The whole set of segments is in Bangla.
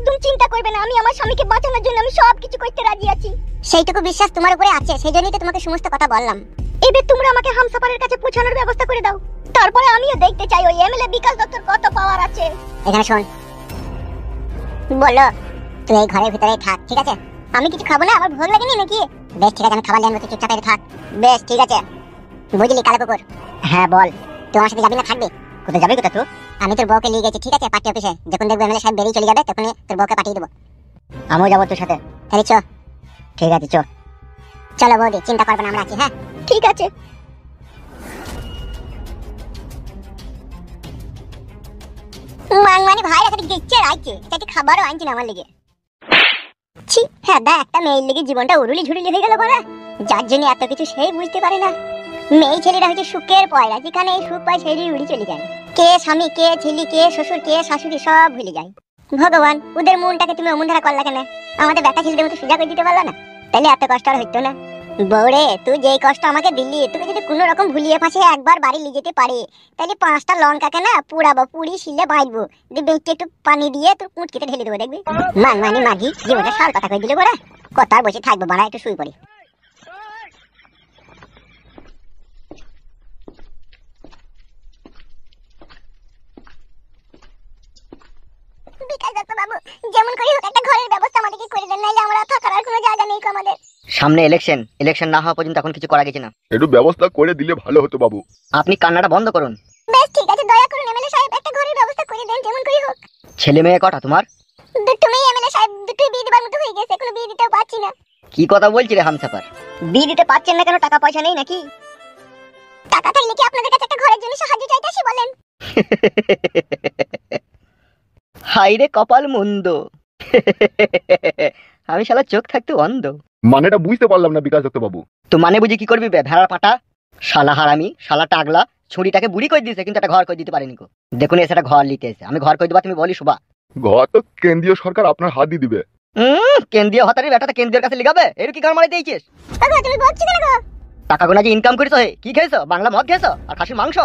একদম চিন্তা করবে না, আমি আমার স্বামীকে বাঁচানোর জন্য আমি সবকিছু করতে রাজি আছি। সেইটুকু বিশ্বাস তোমার উপরে আছে, সেইজন্যই তো তোমাকে সমস্ত কথা বললাম। এবার তোমরা আমাকে হামসাফারের কাছে পৌঁছানোর ব্যবস্থা করে দাও, তারপরে আমিও দেখতে চাই ওই এমএলএ বিকাশ দত্তর কত পাওয়ার আছে। এখানে শোন, বলো তুই এই ঘরের ভিতরেই থাক, ঠিক আছে? আমি কিছু খাবো না, আমার ভোগ লাগেনি নাকি? বেশ ঠিক আছে, আমি খাবার নিয়ে আনবো, তুই চুপচাপ থাক। বেশ ঠিক আছে, বুঝলি কালো কুকুর? হ্যাঁ বল, তুই আমার সাথে যাবি না থাকবি? কোথায় যাবি কোথা তুই? আমি তোর বউকে নিয়ে গেছি, ঠিক আছে? পার্টি অফিসে যখন দেখবো এমএলএ সাহেব বেরিয়ে চলে যাবে তখন তোর বউকে পাঠিয়ে দেবো। আমিও যাবো তোর সাথে। তাহলে চ। ঠিক আছে চ। চলো বৌদি, চিন্তা করবে না, আমরা আছি। হ্যাঁ ঠিক আছে। মাংমানি ভাই একটা গেচ্ছে রাইছে, একটা খাবারও আনছি না আমার লেগে। ছি হ্যাঁ দা, একটা মেয়ের লেগে জীবনটা উড়ুলি ঝুড়ুলি হয়ে গেল বড়া। যার জন্য এত কিছু সেই বুঝতে পারে না। মেয়ে ছেলেরা হচ্ছে সুখের পয়লা, যেখানে এই সুখ পায় সেই উড়ি চলে যায়। কে স্বামী, কে ছেলে, কে শ্বশুর, কে শাশুড়ি সব ভুলে যায়। ভগবান, ওদের মনটাকে তুমি অমন ধারা করলা কেন? আমাদের ব্যাটা ছেলেদের মতো সোজা করে দিতে পারলা না? তাহলে এত কষ্ট আর হইতো না। বউরে, তুই যেই কষ্ট আমাকে দিলি, তুই যদি কোনো রকম ভুলিয়ে ফাঁসে একবার বাড়ি নিয়ে যেতে পারে, তাহলে 5টা লঙ্কাকে না পুড়াবো, পুড়ি শিলে ভাজবো, দেখবি একটু পানি দিয়ে তোর কুটকিতে ঢেলে দেবো, দেখবি? মানে মাগি জীবনটা সাল কথা কই দিলে বড়া। কথা আর বসে থাকবো বাড়া, একটু শুই পড়ি। বিকাশ দত্ত বাবু, যেমন করে হোক একটা ঘরের ব্যবস্থা আমাদেরকে করে দেন, নাইলে আমরা থাকার আর কোনো জায়গা নেই আমাদের। সামনে ইলেকশন না হওয়া পর্যন্ত এখন কিছু করা গেছে না। একটু ব্যবস্থা করে দিলে ভালো হতো বাবু। আপনি কান্নাটা বন্ধ করুন। বেশ ঠিক আছে, দয়া করুন এমএলএ সাহেব, একটা ঘরের ব্যবস্থা করে দেন যেমন করে হোক। ছেলে মেয়ে কটা তোমার? দুটো মেয়ে এমএলএ সাহেব, দুটোই বিয়ে দেবার মতো হয়ে গেছে, এখনো বিয়ে দিতেও পারছি না। কি কথা বলছি রে হামসাফার? বিয়ে দিতে পারছেন না কেন? টাকা পয়সা নেই নাকি? টাকা থাকলে কি আপনাদের কাছে একটা ঘরের জন্য সাহায্য চাইতে আসি বলেন? হাই রে কপাল মন্দ। আমি শালা চোখ থাকতে অন্ধ। মানেটা বুঝতে পারলাম না বিকাশ দত্ত বাবু। তো মানে বুঝি কি করবি বে ভেড়ার পাটা? শালা হারামি, শালা টাগলা, ছুরিটাকে বুড়ি করে দিয়েছে কিন্তু একটা ঘর করে দিতে পারেনি। দেখুন এসে ঘর নিতে এসে আমি ঘর করে দেবা, তুমি বলি শোভা? ঘর তো কেন্দ্রীয় সরকার আপনার হাত দিয়ে দিবে। কেন্দ্রীয় হতারি বেটাটা কেন্দ্রীয় কাছে লিগাবে, এর কি ঘর মারি দিয়েছিস? কাকা তুমি বলছি কেন গো? টাকা গোনা যে ইনকাম করিস, হে কি খেয়েছো? বাংলা মদ খেয়েছো আর খাসির মাংস?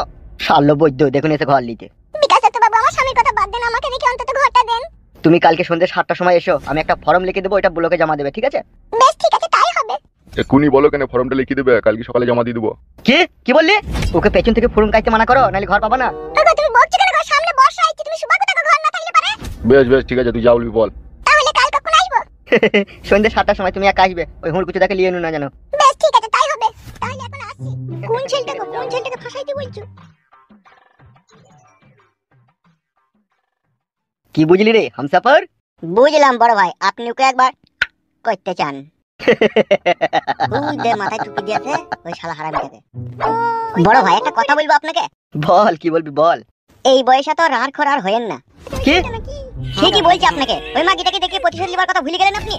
শাল্য বৈদ্য, দেখুন এসে ঘর নিতে। বিকাশ দত্ত বাবু, আমার স্বামীর কথা বাদ দেন, আমাকে দেখে অন্তত ঘরটা দেন। তুমি কালকে সন্ধ্যে 7টার সময় এসো, আমি একটা ফর্ম লিখে দেবো, এটা ব্লকে জমা দেবে, ঠিক আছে? বেশ ঠিক আছে, তাই হবে। এক্ষুনি বলো কেন ফর্মটা লিখে দেবে, কালকে সকালে জমা দিয়ে দেবো। কি বললি? ওকে পেছন থেকে ফর্ম কাইতে মানা করো, নাহলে ঘর পাবা না। কাকা তুমি বলছি কেন গো? সামনে বর্ষা আইছে, তুমি সুবা কথা ঘর না থাকলে পারে। বেশ বেশ ঠিক আছে, তুই যা বলবি বল। তাহলে কাল কখন আসবো? সন্ধ্যে 7টার সময় তুমি একা আসবে, ওই হুড়কুচু দেখে লিয়ে নো না জানো। বেশ ঠিক আছে, তাই হবে। তাহলে এখন আসছি। কোন ছেলেটাকে ফাঁসাইতে বলছো? কি বুঝলি রে হামসাফার? বুঝলাম বড় ভাই, আপনি ওকে একবার করতে চান। ওই দে মাথায় টুপি দিয়েছে, ওই শালা হারামিটাকে। বড় ভাই একটা কথা বলবো আপনাকে। বল, কি বলবি বল। এই বয়সে তো রার খোর আর হয়েন না। কি ঠিকই বলছি আপনাকে, ওই মাগিটাকে দেখে প্রতিশোধ নেবার কথা ভুলে গেলেন আপনি।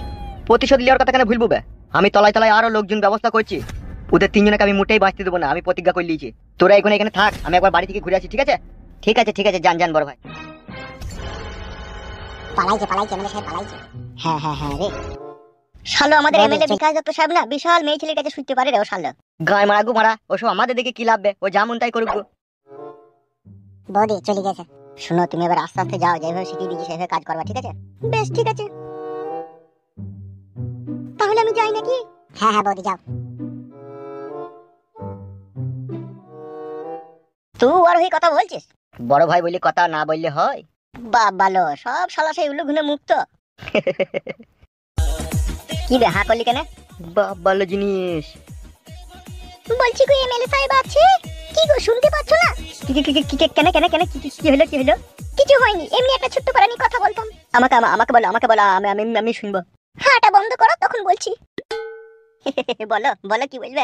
প্রতিশোধ নেওয়ার কথা কেন ভুলবো বে? আমি তলায় তলায় আরো লোকজন ব্যবস্থা করছি, ওদের 3জনকে আমি মোটেই বাঁচতে দেবো না, আমি প্রতিজ্ঞা করে নিয়েছি। তোরা এখানে থাক, আমি একবার বাড়ি থেকে ঘুরে আসি, ঠিক আছে? ঠিক আছে যান বড় ভাই। পালাইছে এমএলএ সাহেব পালাইছে। হ্যাঁ রে শালো, আমাদের এমএলএ বিকাশ দত্ত সাহেব না বিশাল মেয়ে ছেলের কাছে শুইতে পারে রে ও শালো। গায় মারা গু মারা, ওসব আমাদের দিকে কি লাভবে? ও যেমন তাই করুক। বৌদি চলে গেছে। শুনো, তুমি এবার আস্তে আস্তে যাও, যেভাবে শিখিয়ে দিয়েছি সেভাবে কাজ করবা, ঠিক আছে? বেশ ঠিক আছে, তাহলে আমি যাই নাকি? হ্যাঁ বৌদি যাও। তুই আর ওই কথা বলছিস? বড় ভাই বলি কথা, না বললে হয়? বাবালো, সব শালা সেই উল্লু ঘুনে মুক্ত। কি রে হা করলি কেন? ভালো জিনিস বলছি কই এমএলএ সাহেব আছে? কি গো শুনতে পাচ্ছ না? কেন কি হলো? কিছু হয়নি, এমনি একটা ছোট্ট পারানি কথা বলতাম। আমাকে বলো, আমি শুনবো। হাঁটা বন্ধ করো, তখন বলছি। বলো কি বলবে?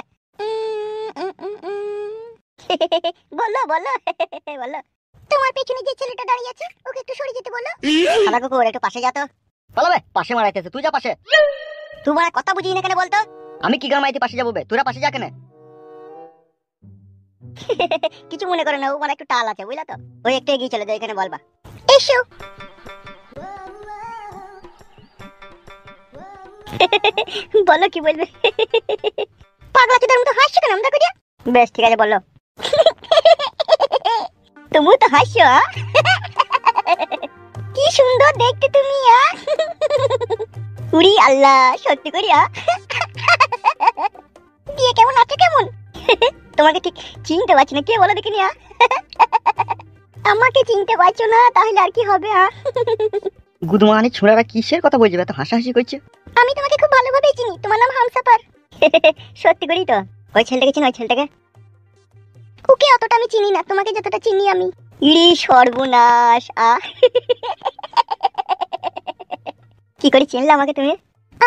বলো। তোমার পেছনে যে ছেলেটা দাঁড়িয়ে আছে, ওকে একটু সরে যেতে বলো। শালা কুকুর, একটু পাশে যা তো। বলবে পাশে মারাইতেছে, তুই যা পাশে। তোমার কথা বুঝি না কেন বলতো? আমি কি গামাইতে পাশে যাবো বে? তোরা পাশে যা কেন? কিছু মনে করে না, ও মানে একটু টাল আছে, বুঝলা তো? ওই একটু এগিয়ে চলে যাও, এখানে বলবা। এসো। বলো কি বলবে? পাগলা চোদার মতো হাসছো কেন আমদা করিয়া? বেশ ঠিক আছে বলো। তুমি তো হাসছো, কি সুন্দর সুন্দর দেখতে তুমি উড়ি আল্লাহ, সত্যি করি দিয়ে কেমন আছো কেমন? তোমাকে ঠিক চিনতে পারছি না, কে বলো দেখিনি আমাকে চিনতে পারছো না তাহলে আর কি হবে গুদমানি ছোড়ারা কিসের কথা বলছে, এত হাসাহাসি করছে। আমি তোমাকে খুব ভালোভাবে চিনি, তোমার নাম হামসাফার। সত্যি করি তো? ওই ছেলেটাকে চিনি, ওই ছেলেটাকে? ওকে অতটা আমি চিনি না, তোমাকে যতটা চিনি আমি। ইড়ি সর্বনাশ কি করে চিনলে আমাকে তুমি?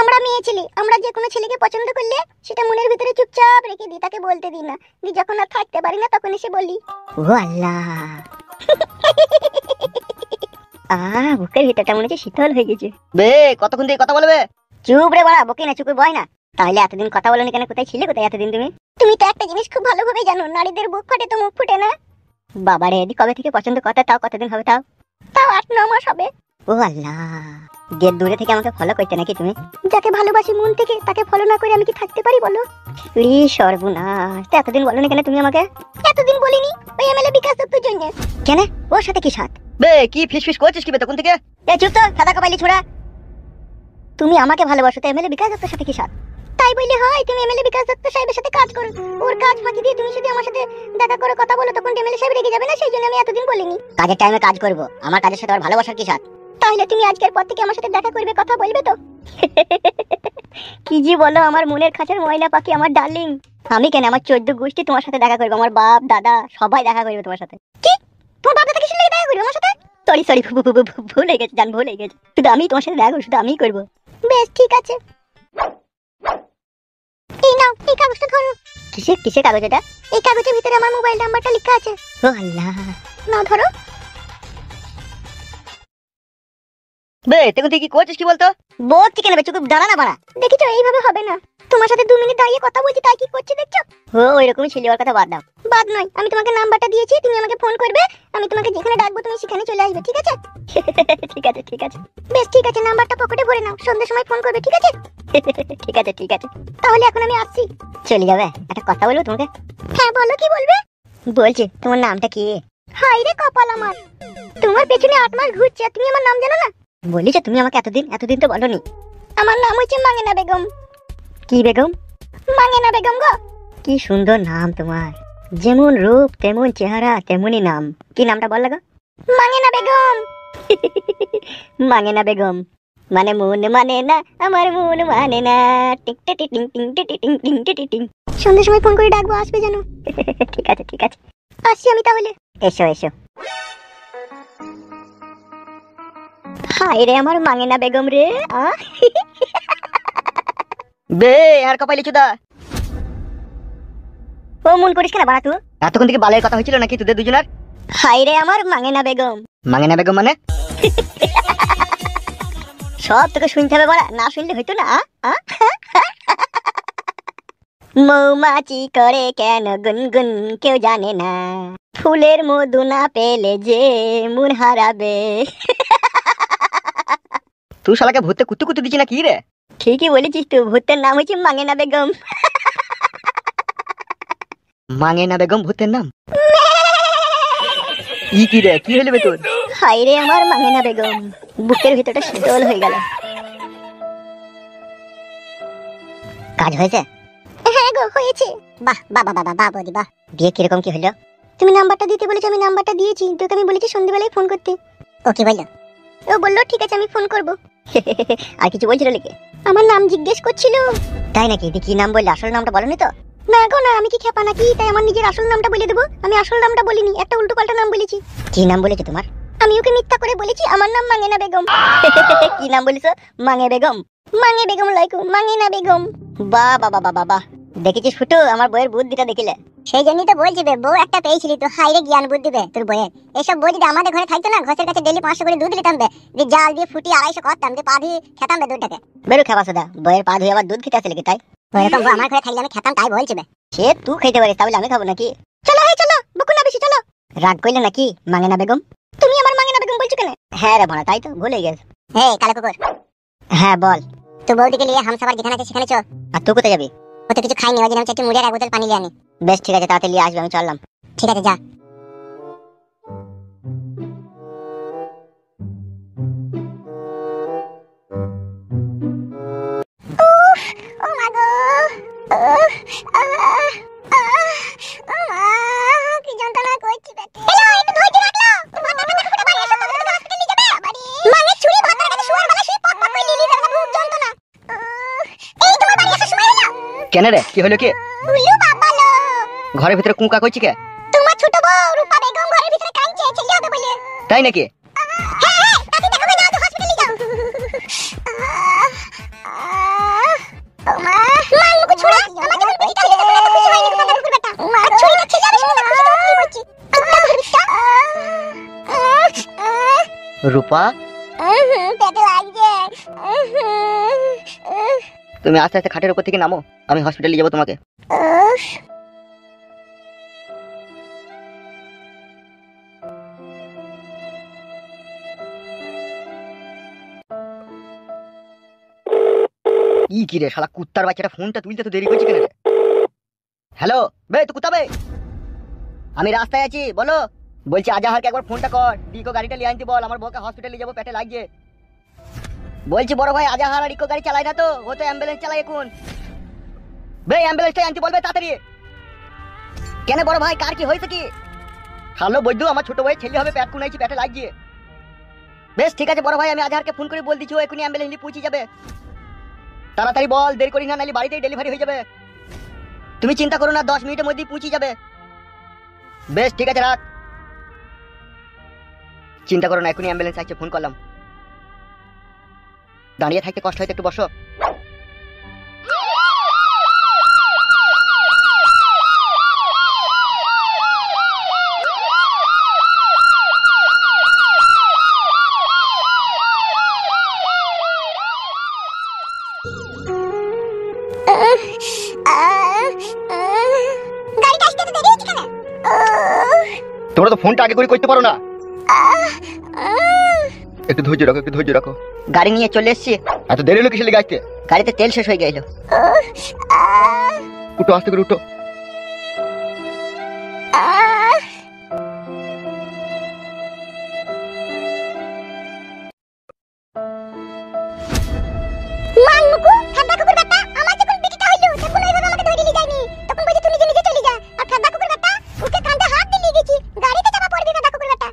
আমরা মেয়ে ছেলে, আমরা যে কোনো ছেলেকে পছন্দ করলে সেটা মনের ভিতরে চুপচাপ রেখে দিই, তাকে বলতে দিই না। যখন আর থাকতে পারি না তখন এসে বলি। ও আল্লাহ, বুকের ভিতরটা মনে হচ্ছে শীতল হয়ে গেছে। বে কতক্ষণ দিয়ে কথা বলবে? চুপ রে বাড়া, বকে না, চুপে বয় না। তাহলে এতদিন কথা বলনি কেন? কোথায় ছিলে, কোথায় এতদিন তুমি? তুমি তো একটা জিনিস খুব ভালোভাবে জানো, নারীদের বুক ফাটে তো মুখ ফুটে না। বাবারে, এদি কবে থেকে পছন্দ কথা, তাও কতদিন হবে? তাও 8-9 মাস হবে। ও আল্লাহ, গেট দূরে থেকে আমাকে ফলো করতে নাকি তুমি? যাকে ভালোবাসি মন থেকে তাকে ফলো না করে আমি কি থাকতে পারি বলো? রে সর্বনাশ, তো এতদিন বলনি কেন তুমি আমাকে? এতদিন বলিনি ওই এমএলএ বিকাশ দত্তর জন্য। কেন, ওর সাথে কি সাথ? বে কি ফিস করছিস কি বে তখন থেকে? এ চুপ তো, সাদা কপালি ছোড়া। তুমি আমাকে ভালোবাসো তো এমএলএ বিকাশ দত্তর সাথে কি সাথ? তাই বললে হয়? তুমি এমএলএ বিকাশ দত্ত সাহেবের সাথে কাজ করো, ওর কাজ ফাঁকি দিয়ে তুমি যদি আমার সাথে দেখা করে কথা বলো তখন এমএলএ সাহেব রেগে যাবে না? সেই জন্য আমি এতদিন বলিনি। কাজের টাইমে কাজ করব, আমার কাজের সাথে আর ভালোবাসার কি সাথ? তাহলে তুমি আজকের পর থেকে আমার সাথে দেখা করবে, কথা বলবে তো? কি জি বলো, আমার মনের খাঁচার ময়না পাখি, আমার ডার্লিং। আমি কেন, আমার 14 গোষ্ঠী তোমার সাথে দেখা করবে, আমার বাপ দাদা সবাই দেখা করবে তোমার সাথে। কি, তোমার বাপ দাদা কিসের লাগে দেখা করবে আমার সাথে? সরি ভুল হয়ে গেছে, জান ভুল হয়ে গেছে। শুধু আমি তোমার সাথে দেখা করবো, শুধু আমিই করবো। বেশ ঠিক আছে, এই নাও, এই কাগজটা ধরো। কিসের কাগজ এটা? এই কাগজের ভিতরে আমার মোবাইল নাম্বারটা লেখা আছে। ও আল্লাহ, নাও ধরো। বে তখন তুই কি করছিস কি বলতো? বলছি কেন, চুপ দাঁড়া না বাড়া। দেখিছো এইভাবে হবে না, তোমার সাথে 2 মিনিট দাঁড়িয়ে কথা বলছি, তাই কি করছে দেখছো? ও ওইরকমই ছিল, ওর কথা বাদ দাও। বাদ নয়, আমি তোমাকে নাম্বারটা দিয়েছি, তুমি আমাকে ফোন করবে, আমি তোমাকে যেখানে ডাকবো তুমি সেখানে চলে আসবে, ঠিক আছে? ঠিক আছে বেশ ঠিক আছে, নাম্বারটা পকেটে ভরে নাও, সন্ধ্যার সময় ফোন করবে, ঠিক আছে? ঠিক আছে তাহলে এখন আমি আসছি। চলে যাবে? একটা কথা বলবো তোমাকে? হ্যাঁ বলো, কি বলবে? বলছি তোমার নামটা কি? হাই রে কপাল আমার, তোমার পেছনে 8 মাস ঘুরছে, তুমি আমার নাম জানো না? বলি যে তুমি আমাকে এতদিন তো বলনি। আমার নাম হচ্ছে মাঙ্গেনা বেগম। কি বেগম? মাঙ্গেনা বেগম গো। কি সুন্দর নাম তোমার, যেমন রূপ তেমন চেহারা তেমনই নাম। কি নামটা বল লাগো? মাঙ্গেনা বেগম। মাঙ্গেনা বেগম মানে মন মানে না, আমার মন মানে না। টিং টিং টিং টিং টিং টিং টিং টিং। সন্ধ্যার সময় ফোন করে ডাকবো, আসবে জানো? ঠিক আছে আসছি আমি তাহলে। এসো। হাই রে আমার মাঙ্গেনা বেগম রে। বে আর কপালি চুদা, ও মন করিস কেন বাড়া তুই? এতক্ষণ থেকে বালের কথা হয়েছিল নাকি তোদের দুজনের? হাই রে আমার মাঙ্গেনা বেগম। মাঙ্গেনা বেগম মানে? সব তোকে শুনতে হবে বাড়া, না শুনলে হইতো না। মৌমাছি করে কেন গুনগুন কেউ জানে না, ফুলের মধু না পেলে যে মন হারাবে। তুই শালাকে ভূতে কুতু দিচ্ছি না কি রে? ঠিকই বলেছিস, তুই ভূতের নাম হচ্ছে মাঙ্গেনা বেগম। মাঙ্গেনা বেগম ভূতের নাম? কি রে, কি হইলো বে তোর? হাই রে আমার মাঙ্গেনা বেগম, বুকের ভিতরটা শীতল হয়ে গেল। কাজ হয়েছে? হ্যাঁ গো, হয়েছে। বাহ বৌদি বাহ। বিয়ে কিরকম কি হলো? তুমি নাম্বারটা দিতে বলেছো, আমি নাম্বারটা দিয়েছি, তোকে আমি বলেছি সন্ধ্যাবেলায় ফোন করতে। ও কি বললো? ও বললো ঠিক আছে আমি ফোন করবো। আর কিছু বলছিল নাকি? আমার নাম জিজ্ঞেস করছিল। তাই নাকি? কি নাম বললে? আসল নামটা বলনি তো? না গো না, আমি কি খেপা নাকি তাই আমার নিজের আসল নামটা বলে দেবো? আমি আসল নামটা বলিনি, একটা উল্টো পাল্টা নাম বলেছি। কি নাম বলেছে তোমার? আমি ওকে মিথ্যা করে বলেছি আমার নাম মাঙ্গেনা বেগম। কি নাম বলেছো? মাঙ্গে বেগম? মাঙ্গে বেগম লাইকু, মাঙ্গেনা বেগম। বাহ দেখেছিস ফুটু, আমার বইয়ের বুদ্ধিটা দেখিলে? সেই জন্যই তো বলছি বউ একটা পেয়েছিলি তো, হাইরে জ্ঞান বুদ্ধি বে তোর বইয়ের। এসব বই যদি আমাদের ঘরে থাকতো না, ঘরের কাছে ডেলি 500 করে দুধ নিতাম বে, যে জাল দিয়ে ফুটিয়ে 250 করতাম, দিয়ে পা দিয়ে খেতাম বে দুধটাকে। বেরু খাবা সোদা, বইয়ের পা ধুয়ে আবার দুধ খেতে আসলে কি তাই? ওইরকম বউ আমার ঘরে থাকলে আমি খেতাম, তাই বলছি বে। সে তুই খেতে পারিস, তাহলে আমি খাবো নাকি? চলো চলো, বকু না বেশি, চলো। রাগ করলে নাকি মাঙ্গেনা বেগম? তুমি আমার মাঙ্গেনা বেগম বলছো কেন? হ্যাঁ রে ভাড়া, তাই তো ভুলে গেছে। হে কালো কুকুর। হ্যাঁ বল। তো বৌদিকে নিয়ে হামসাফার যেখানে আছে সেখানে চল। আর তুই কোথায় যাবি? ও তো কিছু খাইনি, ওই জন্য আমি চাইছি মুড়ি আর 1 বোতল পানি নিয়ে আনি। বেশ ঠিক আছে, তাড়াতাড়ি আসবে, আমি চললাম। ঠিক আছে যা। কেন রে, কি হলো কি? উলু বাবা লো, ঘরের ভিতরে কুকা কইছি কে? তোমার ছোট বউ রূপা বেগম ঘরের ভিতরে কাঁদছে ছেলে হবে বলে। তাই নাকি? হ্যাঁ, তাতে দেখাবে না তো হসপিটালে যাও। মা মুখ ছোড়া, আমাকে এখন পিটা দিতে তোমরা খুশি হয়নি তোমরা কুকুর বেটা। মা ছুরিটা ছেলে হবে শুনে খুশি তো কি বলছি। রূপা, পেটে লাগছে। তুমি আস্তে আস্তে খাটের উপর থেকে নামো, আমি হসপিটালে যাবো তোমাকে। কি রে শালা কুত্তার বাচ্চাটা ফোনটা তুলতে তো দেরি করছে কেন রে? হ্যালো বে, তুই কুত্তা বে, আমি রাস্তায় আছি, বলো। বলছি আজাহারকে একবার ফোনটা কর, ইকো গাড়িটা নিয়ে আনতে বল, আমার বউকে হসপিটালে যাবো, পেটে লাগছে। বলছি বড় ভাই আজাহার আর ইকো গাড়ি চালায় না তো, ও তো অ্যাম্বুলেন্স চালায় এখন। বে অ্যাম্বুলেন্সটা আনতে বলবে তাড়াতাড়ি। কেন বড় ভাই, কার কি হয়েছে কি? হ্যালো বৈদ্যু, আমার ছোট ভাই ছেলে হবে, পেট কুনাইছি, পেটে লাগছে। বেশ ঠিক আছে বড় ভাই, আমি আজাহারকে ফোন করে বল দিচ্ছি, ও এখনই অ্যাম্বুলেন্স নিয়ে পৌঁছে যাবে। তাড়াতাড়ি বল, দেরি করি না, নাহলে বাড়িতেই ডেলিভারি হয়ে যাবে। তুমি চিন্তা করো না, 10 মিনিটের মধ্যেই পৌঁছে যাবে। বেশ ঠিক আছে, রাখ। চিন্তা করো না, এখনই অ্যাম্বুলেন্স আসছে, ফোন করলাম। দাঁড়িয়ে থাকতে কষ্ট হয়তো, একটু বসো। গাড়িটা আসতে তো দেরি হচ্ছে কেন? তোমরা তো ফোনটা আগে করে করতে পারো না। একটু ধৈর্য রাখো, একটু ধৈর্য রাখো। গাড়ি নিয়ে চলে এসছি। এত দেরি হলো কিসের লেগে আসতে? গাড়িতে তেল শেষ হয়ে গেল। উঠো, আস্তে করে উঠো। মানমুকু খাদা কুকুর বেটা, আমার যখন পিটিটা হইলো তখন ওইভাবে আমাকে ধরে নিয়ে যায়নি, তখন বলছে তুই নিজে নিজে চলে যা। আর খাদা কুকুর বেটা ওকে কাঁধে হাত দিয়ে নিয়ে গেছি, গাড়িতে চাপা পড়বি খাদা কুকুর বেটা।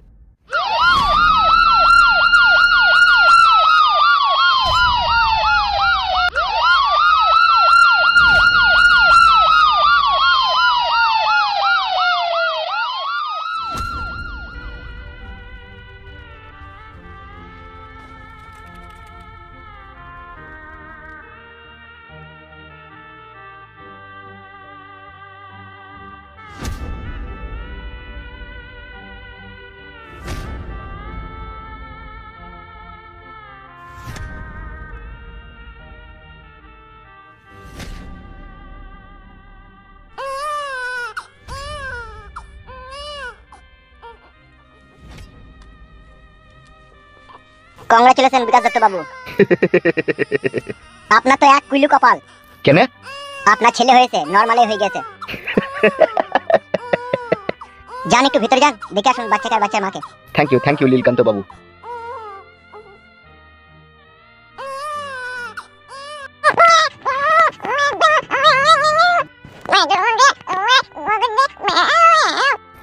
কংগ্রাচুলেশন বিকাশ দত্ত বাবু, আপনার তো এক কুইলু কপাল। কেন? আপনার ছেলে হয়েছে, নরমালি হয়ে গেছে। যান একটু ভিতরে যান, দেখে আসুন বাচ্চাকে আর বাচ্চার মাকে। থ্যাংক ইউ লীলকান্ত বাবু।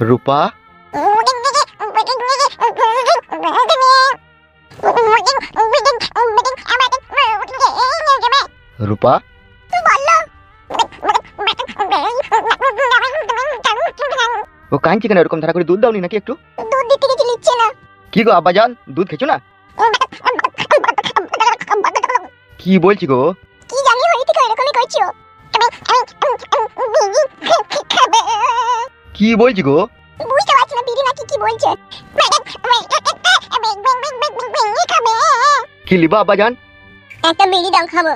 রূপা, রূপা, ও কাঁদছে কেন? এরকম ধারা করে দুধ দাওনি নাকি একটু? দুধ দিতে গেছি নিচ্ছে না। কি গো আব্বাজান, দুধ খেছো না? কি বলছি গো? কি জানি হই থেকে এরকমই কইছো। কি বলছি গো? বুঝতে পারছি না বিড়ি নাকি কি বলছে। কি লিবা আব্বাজান? একটা বিড়ি দাও, খাবো।